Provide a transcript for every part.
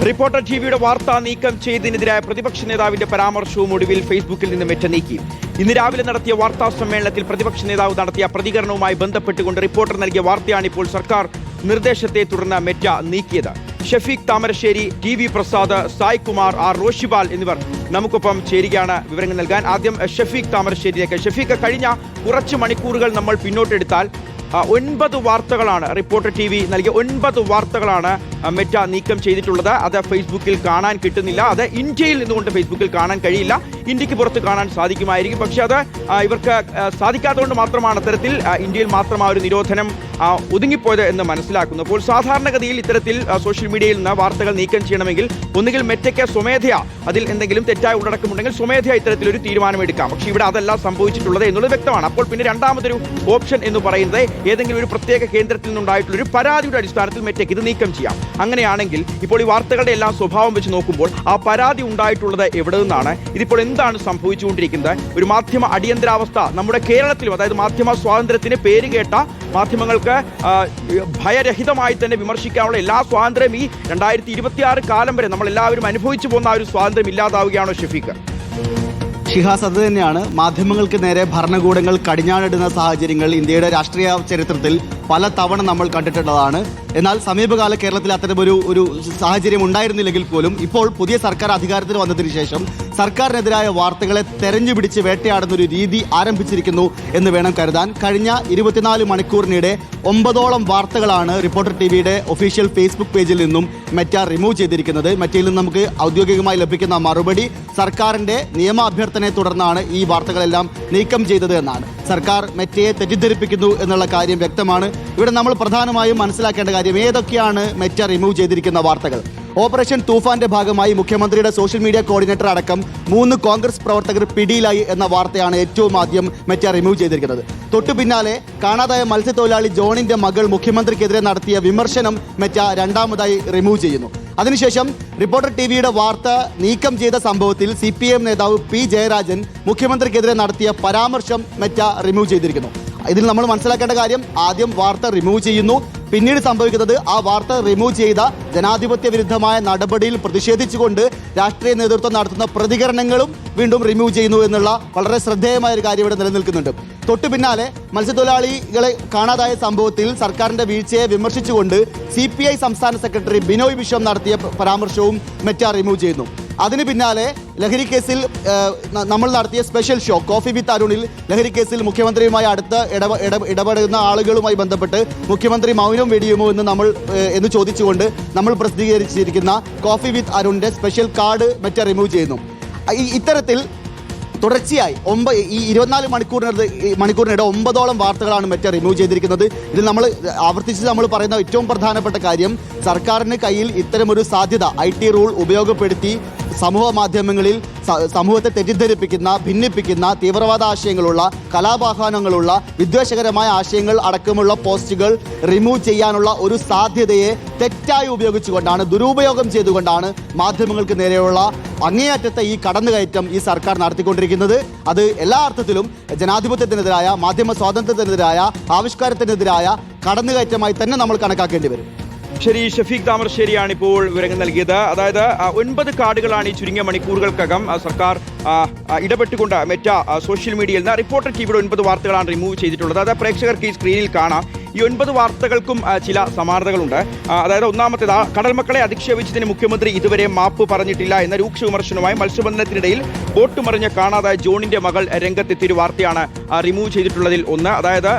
Reporter ടിവിയുടെ വാർത്താ നീക്കം ചെയ്തതിനെതിരായ പ്രതിപക്ഷ നേതാവിന്റെ പരാമർശവും ഒടുവിൽ ഫേസ്ബുക്കിൽ നിന്ന് മെറ്റ നീക്കി. ഇന്ന് രാവിലെ നടത്തിയ വാർത്താ സമ്മേളനത്തിൽ പ്രതിപക്ഷ നേതാവ് നടത്തിയ പ്രതികരണവുമായി ബന്ധപ്പെട്ടുകൊണ്ട് റിപ്പോർട്ടർ നൽകിയ വാർത്തയാണ് ഇപ്പോൾ സർക്കാർ നിർദ്ദേശത്തെ തുടർന്ന് മെറ്റ നീക്കിയത്. Shafeeq Thamarassery, T V Prasad, Sai Kumar, R Roshipal എന്നിവർ നമുക്കൊപ്പം ചേരുകയാണ് വിവരങ്ങൾ നൽകാൻ. ആദ്യം ഷഫീഖ് താമരശ്ശേരിയിലേക്ക്. ഷഫീഖ്, കഴിഞ്ഞ കുറച്ച് മണിക്കൂറുകൾ നമ്മൾ പിന്നോട്ടെടുത്താൽ 9 വാർത്തകളാണ് റിപ്പോർട്ടർ ടി വി നൽകിയ 9 വാർത്തകളാണ് മെറ്റ നീക്കം ചെയ്തിട്ടുള്ളത്. അത് ഫേസ്ബുക്കിൽ കാണാൻ കിട്ടുന്നില്ല. അത് ഇന്ത്യയിൽ നിന്നുകൊണ്ട് ഫേസ്ബുക്കിൽ കാണാൻ കഴിയില്ല. ഇന്ത്യക്ക് പുറത്ത് കാണാൻ സാധിക്കുമായിരിക്കും. പക്ഷേ അത് ഇവർക്ക് സാധിക്കാത്തതുകൊണ്ട് മാത്രമാണ് അത്തരത്തിൽ ഇന്ത്യയിൽ മാത്രം ആ ഒരു നിരോധനം ഒതുങ്ങിപ്പോയത് എന്ന് മനസ്സിലാക്കുന്നു. അപ്പോൾ സാധാരണഗതിയിൽ ഇത്തരത്തിൽ സോഷ്യൽ മീഡിയയിൽ നിന്ന് വാർത്തകൾ നീക്കം ചെയ്യണമെങ്കിൽ ഒന്നുകിൽ മെറ്റയ്ക്ക് സ്വമേധയാ അതിൽ എന്തെങ്കിലും തെറ്റായ ഉള്ളടക്കമുണ്ടെങ്കിൽ സ്വമേധയാ ഇത്തരത്തിലൊരു തീരുമാനമെടുക്കാം. പക്ഷേ ഇവിടെ അതല്ല സംഭവിച്ചിട്ടുള്ളത് എന്നുള്ളത് വ്യക്തമാണ്. അപ്പോൾ പിന്നെ രണ്ടാമതൊരു ഓപ്ഷൻ എന്ന് പറയുന്നത് ഏതെങ്കിലും ഒരു പ്രത്യേക കേന്ദ്രത്തിൽ നിന്നുണ്ടായിട്ടുള്ളൊരു പരാതിയുടെ അടിസ്ഥാനത്തിൽ മെറ്റയ്ക്ക് ഇത് നീക്കം ചെയ്യാം. അങ്ങനെയാണെങ്കിൽ ഇപ്പോൾ ഈ വാർത്തകളുടെ എല്ലാം സ്വഭാവം വെച്ച് നോക്കുമ്പോൾ ആ പരാതി ഉണ്ടായിട്ടുള്ളത് എവിടെ നിന്നാണ്? ഇതിപ്പോൾ എന്താണ് സംഭവിച്ചുകൊണ്ടിരിക്കുന്നത്? ഒരു മാധ്യമ അടിയന്തരാവസ്ഥ നമ്മുടെ കേരളത്തിലും, അതായത് മാധ്യമ സ്വാതന്ത്ര്യത്തിന് പേരുകേട്ട മാധ്യമങ്ങൾക്ക് ഭയരഹിതമായി തന്നെ വിമർശിക്കാനുള്ള എല്ലാ സ്വാതന്ത്ര്യം ഈ 2026 കാലം വരെ നമ്മൾ എല്ലാവരും അനുഭവിച്ചു പോകുന്ന ആ ഒരു സ്വാതന്ത്ര്യം ഇല്ലാതാവുകയാണോ ഷഫീഖ്? ഷിഹാസ്, അത് തന്നെയാണ്. മാധ്യമങ്ങൾക്ക് നേരെ ഭരണകൂടങ്ങൾ കടിഞ്ഞാണിടുന്ന സാഹചര്യങ്ങൾ ഇന്ത്യയുടെ രാഷ്ട്രീയ ചരിത്രത്തിൽ പല തവണ നമ്മൾ കണ്ടിട്ടുള്ളതാണ്. എന്നാൽ സമീപകാല കേരളത്തിൽ അത്തരമൊരു സാഹചര്യം ഉണ്ടായിരുന്നില്ലെങ്കിൽ പോലും ഇപ്പോൾ പുതിയ സർക്കാർ അധികാരത്തിൽ വന്നതിന് ശേഷം സർക്കാരിനെതിരായ വാർത്തകളെ തെരഞ്ഞുപിടിച്ച് വേട്ടയാടുന്ന ഒരു രീതി ആരംഭിച്ചിരിക്കുന്നു എന്ന് വേണം കരുതാൻ. കഴിഞ്ഞ 24 മണിക്കൂറിനിടെ 9ഓളം വാർത്തകളാണ് റിപ്പോർട്ടർ ടിവിയുടെ ഒഫീഷ്യൽ ഫേസ്ബുക്ക് പേജിൽ നിന്നും മെറ്റ റിമൂവ് ചെയ്തിരിക്കുന്നത്. മെറ്റയിൽ നിന്ന് നമുക്ക് ഔദ്യോഗികമായി ലഭിക്കുന്ന മറുപടി സർക്കാരിന്റെ നിയമ അഭ്യർത്ഥനയെ തുടർന്നാണ് ഈ വാർത്തകളെല്ലാം നീക്കം ചെയ്തത് എന്നാണ്. സർക്കാർ മെറ്റയെ തെറ്റിദ്ധരിപ്പിക്കുന്നു എന്നുള്ള കാര്യം വ്യക്തമാണ്. ഇവിടെ നമ്മൾ പ്രധാനമായും മനസ്സിലാക്കേണ്ട കാര്യം ഏതൊക്കെയാണ് മെറ്റ റിമൂവ് ചെയ്തിരിക്കുന്ന വാർത്തകൾ. ഓപ്പറേഷൻ തൂഫാന്റെ ഭാഗമായി മുഖ്യമന്ത്രിയുടെ സോഷ്യൽ മീഡിയ കോർഡിനേറ്റർ അടക്കം 3 കോൺഗ്രസ് പ്രവർത്തകർ പിടിയിലായി എന്ന വാർത്തയാണ് ഏറ്റവും ആദ്യം മെറ്റ റിമൂവ് ചെയ്തിരിക്കുന്നത്. തൊട്ടു പിന്നാലെ കാണാതായ മത്സ്യത്തൊഴിലാളി ജോണിന്റെ മകൾ മുഖ്യമന്ത്രിക്കെതിരെ നടത്തിയ വിമർശനം മെറ്റ രണ്ടാമതായി റിമൂവ് ചെയ്യുന്നു. അതിനുശേഷം റിപ്പോർട്ടർ ടിവിയുടെ വാർത്ത നീക്കം ചെയ്ത സംഭവത്തിൽ CPM നേതാവ് P. ജയരാജൻ മുഖ്യമന്ത്രിക്കെതിരെ നടത്തിയ പരാമർശം മെറ്റ റിമൂവ് ചെയ്തിരിക്കുന്നു. ഇതിൽ നമ്മൾ മനസ്സിലാക്കേണ്ട കാര്യം, ആദ്യം വാർത്ത റിമൂവ് ചെയ്യുന്നു, പിന്നീട് സംഭവിക്കുന്നത് ആ വാർത്ത റിമൂവ് ചെയ്ത ജനാധിപത്യ വിരുദ്ധമായ നടപടിയിൽ പ്രതിഷേധിച്ചുകൊണ്ട് രാഷ്ട്രീയ നേതൃത്വം നടത്തുന്ന പ്രതികരണങ്ങളും വീണ്ടും റിമൂവ് ചെയ്യുന്നു എന്നുള്ള വളരെ ശ്രദ്ധേയമായ ഒരു കാര്യം ഇവിടെ നിലനിൽക്കുന്നുണ്ട്. തൊട്ടു പിന്നാലെ മത്സ്യത്തൊഴിലാളികളെ കാണാതായ സംഭവത്തിൽ സർക്കാരിന്റെ വീഴ്ചയെ വിമർശിച്ചുകൊണ്ട് CPI സംസ്ഥാന സെക്രട്ടറി ബിനോയ് വിശ്വം നടത്തിയ പരാമർശവും മെറ്റ റിമൂവ് ചെയ്യുന്നു. അതിന് പിന്നാലെ ലഹരി കേസിൽ നമ്മൾ നടത്തിയ സ്പെഷ്യൽ ഷോ കോഫി വിത്ത് അരുണിൽ ലഹരി കേസിൽ മുഖ്യമന്ത്രിയുമായി അടുത്ത് ഇടപെടുന്ന ആളുകളുമായി ബന്ധപ്പെട്ട് മുഖ്യമന്ത്രി മൗനം വെടിയുമോ എന്ന് ചോദിച്ചുകൊണ്ട് നമ്മൾ പ്രസിദ്ധീകരിച്ചിരിക്കുന്ന കോഫി വിത്ത് അരുണിന്റെ സ്പെഷ്യൽ കാർഡ് മെറ്റ റിമൂവ് ചെയ്യുന്നു. ഇത്തരത്തിൽ തുടർച്ചയായി ഈ 24 മണിക്കൂറിനിടെ 9ഓളം വാർത്തകളാണ് മെറ്റ റിമൂവ് ചെയ്തിരിക്കുന്നത്. ഇതിൽ നമ്മൾ പറയുന്ന ഏറ്റവും പ്രധാനപ്പെട്ട കാര്യം, സർക്കാരിന് കയ്യിൽ ഇത്തരമൊരു സാധ്യത IT റൂൾ ഉപയോഗപ്പെടുത്തി സമൂഹ മാധ്യമങ്ങളിൽ സമൂഹത്തെ തെറ്റിദ്ധരിപ്പിക്കുന്ന, ഭിന്നിപ്പിക്കുന്ന, തീവ്രവാദ ആശയങ്ങളുള്ള, കലാപാഹ്വാനങ്ങളുള്ള, വിദ്വേഷകരമായ ആശയങ്ങൾ അടക്കമുള്ള പോസ്റ്റുകൾ റിമൂവ് ചെയ്യാനുള്ള ഒരു സാധ്യതയെ തെറ്റായി ഉപയോഗിച്ചുകൊണ്ടാണ്, ദുരുപയോഗം ചെയ്തുകൊണ്ടാണ് മാധ്യമങ്ങൾക്ക് നേരെയുള്ള അങ്ങേയറ്റത്തെ ഈ കടന്നുകയറ്റം ഈ സർക്കാർ നടത്തിക്കൊണ്ടിരിക്കുന്നത്. അത് എല്ലാ അർത്ഥത്തിലും ജനാധിപത്യത്തിനെതിരായ, മാധ്യമ സ്വാതന്ത്ര്യത്തിനെതിരായ, ആവിഷ്കാരത്തിനെതിരായ കടന്നുകയറ്റമായി തന്നെ നമ്മൾ കണക്കാക്കേണ്ടി വരും. ശരി, ഷഫീഖ് താമരശ്ശേരിയാണ് ഇപ്പോൾ വിവരങ്ങൾ നൽകിയത്. അതായത് 9 കാർഡുകളാണ് ഈ ചുരുങ്ങിയ മണിക്കൂറുകൾക്കകം സർക്കാർ ഇടപെട്ടുകൊണ്ട് മെറ്റ സോഷ്യൽ മീഡിയയിൽ നിന്ന് റിപ്പോർട്ടർ ടിവിയുടെ 9 വാർത്തകളാണ് റിമൂവ് ചെയ്തിട്ടുള്ളത്. അത് പ്രേക്ഷകർക്ക് ഈ സ്ക്രീനിൽ കാണാം. ഈ 9 വാർത്തകൾക്കും ചില സമാനതകളുണ്ട്. അതായത് ഒന്നാമത്തേത്, കടൽമക്കളെ അധിക്ഷേപിച്ചതിന് മുഖ്യമന്ത്രി ഇതുവരെ മാപ്പ് പറഞ്ഞിട്ടില്ല എന്ന രൂക്ഷ വിമർശനവുമായി മത്സ്യബന്ധനത്തിനിടയിൽ ബോട്ട് മറിഞ്ഞ കാണാതായ ജോണിന്റെ മകൾ രംഗത്തെത്തിയൊരു വാർത്തയാണ് റിമൂവ് ചെയ്തിട്ടുള്ളതിൽ ഒന്ന്. അതായത്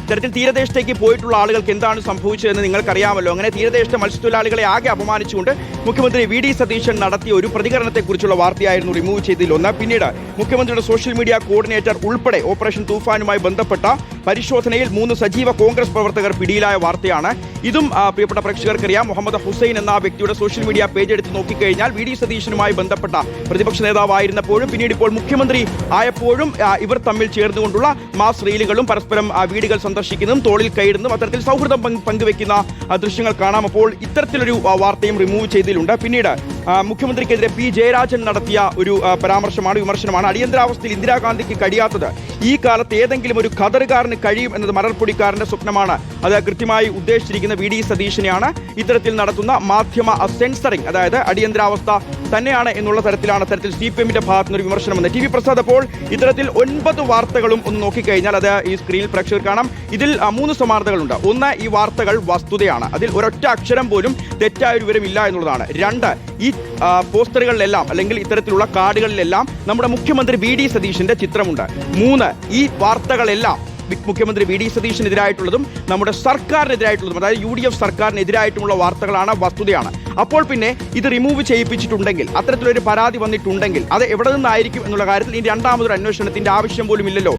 ഇത്തരത്തിൽ തീരദേശത്തേക്ക് പോയിട്ടുള്ള ആളുകൾക്ക് എന്താണ് സംഭവിച്ചതെന്ന് നിങ്ങൾക്കറിയാമല്ലോ. അങ്ങനെ തീരദേശത്തെ മത്സ്യത്തൊഴിലാളികളെ ആകെ അപമാനിച്ചുകൊണ്ട് മുഖ്യമന്ത്രി VD സതീശൻ നടത്തിയ ഒരു പ്രതികരണത്തെക്കുറിച്ചുള്ള വാർത്തയായിരുന്നു റിമൂവ് ചെയ്തതിലൊന്ന്. പിന്നീട് മുഖ്യമന്ത്രിയുടെ സോഷ്യൽ മീഡിയ കോർഡിനേറ്റർ ഉൾപ്പെടെ ഓപ്പറേഷൻ തൂഫാനുമായി ബന്ധപ്പെട്ട പരിശോധനയിൽ 3 സജീവ കോൺഗ്രസ് പ്രവർത്തകർ പിടിയിലായ വാർത്തയാണ്. ഇതും പ്രിയപ്പെട്ട പ്രേക്ഷകർക്കറിയാം. മുഹമ്മദ് ഹുസൈൻ എന്ന വ്യക്തിയുടെ സോഷ്യൽ മീഡിയ പേജ് എടുത്ത് നോക്കിക്കഴിഞ്ഞാൽ VD സതീശനുമായി ബന്ധപ്പെട്ട പ്രതിപക്ഷ നേതാവായിരുന്നപ്പോഴും പിന്നീട് ഇപ്പോൾ മുഖ്യമന്ത്രി ആയപ്പോഴും ഇവർ തമ്മിൽ ചേർന്നുകൊണ്ടുള്ള മാസ് റീലുകളും പരസ്പരം വീഡിയോകൾ സന്ദർശിക്കുന്നതും തോളിൽ കൈയിടുന്നതും അത്തരത്തിൽ സൗഹൃദം പങ്കുവെക്കുന്ന ദൃശ്യങ്ങൾ കാണാം. അപ്പോൾ ഇത്തരത്തിലൊരു വാർത്തയും റിമൂവ് ചെയ്തിട്ടുണ്ട്. പിന്നീട് മുഖ്യമന്ത്രിക്കെതിരെ പി ജയരാജൻ നടത്തിയ ഒരു പരാമർശമാണ്, വിമർശനമാണ്. അടിയന്തരാവസ്ഥയിൽ ഇന്ദിരാഗാന്ധിക്ക് കഴിയാത്തത് ഈ കാലത്ത് ഏതെങ്കിലും ഒരു ഖദറുകാരന് കഴിയും എന്നത് മണൽപ്പൊടിക്കാരന്റെ സ്വപ്നമാണ്. അത് കൃത്യമായി ഉദ്ദേശിച്ചിരിക്കുന്ന വി ഡി സതീശനെയാണ്. ഇത്തരത്തിൽ നടത്തുന്ന മാധ്യമ സെൻസറിംഗ്, അതായത് അടിയന്തരാവസ്ഥ തന്നെയാണ് എന്നുള്ള തരത്തിലാണ് അത്തരത്തിൽ CPM-ന്റെ ഭാഗത്തു നിന്ന് ഒരു വിമർശനം വന്നത്. TV പ്രസാദ്, അപ്പോൾ ഇത്തരത്തിൽ 9 വാർത്തകളും ഒന്ന് നോക്കിക്കഴിഞ്ഞാൽ അത് ഈ സ്ക്രീനിൽ പ്രേക്ഷകർ കാണാം. ഇതിൽ 3 സമാനതകളുണ്ട്. ഒന്ന്, ഈ വാർത്തകൾ വസ്തുതയാണ്, അതിൽ ഒരൊറ്റ അക്ഷരം പോലും തെറ്റായ ഒരു വിവരമില്ല എന്നുള്ളതാണ്. 2, ഈ പോസ്റ്ററുകളിലെല്ലാം അല്ലെങ്കിൽ ഇത്തരത്തിലുള്ള കാർഡുകളിലെല്ലാം നമ്മുടെ മുഖ്യമന്ത്രി വി ഡി സതീശന്റെ ചിത്രമുണ്ട്. 3, ഈ വാർത്തകളെല്ലാം മുഖ്യമന്ത്രി വി ഡി സതീശനെതിരായിട്ടുള്ളതും നമ്മുടെ സർക്കാരിനെതിരായിട്ടുള്ളതും, അതായത് UDF സർക്കാരിനെതിരായിട്ടുമുള്ള വാർത്തകളാണ്, വസ്തുതയാണ്. അപ്പോൾ പിന്നെ ഇത് റിമൂവ് ചെയ്യിപ്പിച്ചിട്ടുണ്ടെങ്കിൽ, അത്തരത്തിലൊരു പരാതി വന്നിട്ടുണ്ടെങ്കിൽ അത് എവിടെ നിന്നായിരിക്കും എന്നുള്ള കാര്യത്തിൽ ഇനി രണ്ടാമതൊരു അന്വേഷണത്തിന്റെ ആവശ്യം പോലും ഇല്ലല്ലോ.